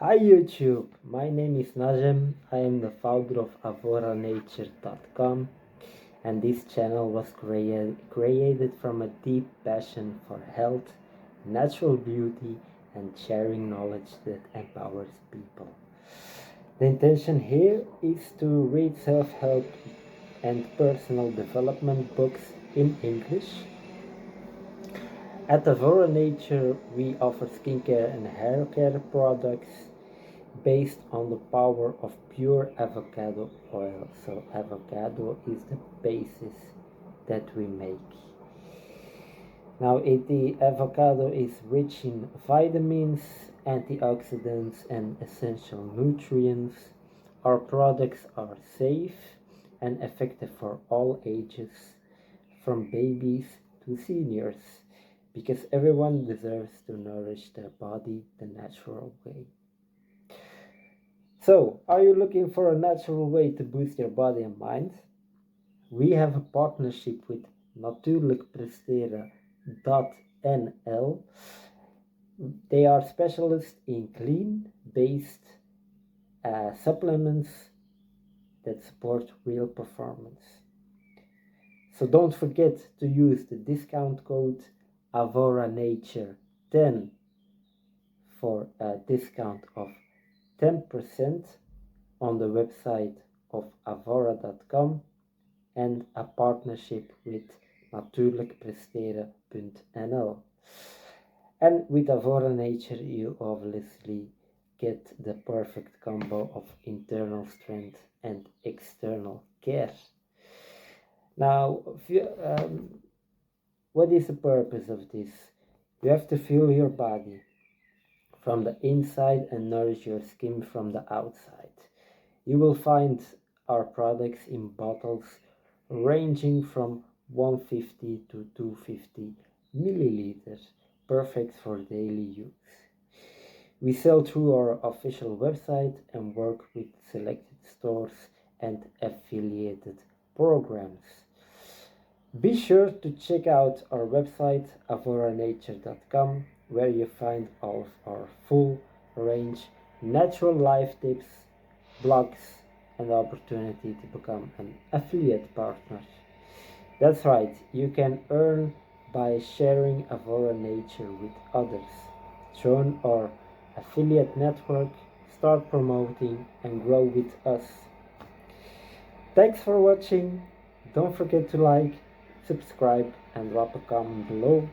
Hi YouTube, my name is Najem. I am the founder of Avora Nature.com, and this channel was created from a deep passion for health, natural beauty, and sharing knowledge that empowers people. The intention here is to read self-help and personal development books in English. At Avora Nature, we offer skincare and hair care products based on the power of pure avocado oil. So avocado is the basis that we make. Now the avocado is rich in vitamins, antioxidants and essential nutrients. Our products are safe and effective for all ages, from babies to seniors, because everyone deserves to nourish their body the natural way. So, are you looking for a natural way to boost your body and mind? We have a partnership with NatuurlijkPresteren.nl. They are specialists in clean-based supplements that support real performance. So don't forget to use the discount code AvoraNature10 for a discount of 10% on the website of Avora.com and a partnership with NatuurlijkPresteren.nl. And with Avora Nature, you obviously get the perfect combo of internal strength and external care. Now, what is the purpose of this? You have to fuel your body from the inside and nourish your skin from the outside. You will find our products in bottles ranging from 150 to 250 milliliters, perfect for daily use. We sell through our official website and work with selected stores and affiliated programs. Be sure to check out our website avoranature.com, where you find all of our full range natural life tips, blogs, and the opportunity to become an affiliate partner. That's right, you can earn by sharing Avora Nature with others. Join our affiliate network, start promoting, and grow with us. Thanks for watching. Don't forget to like, subscribe, and drop a comment below.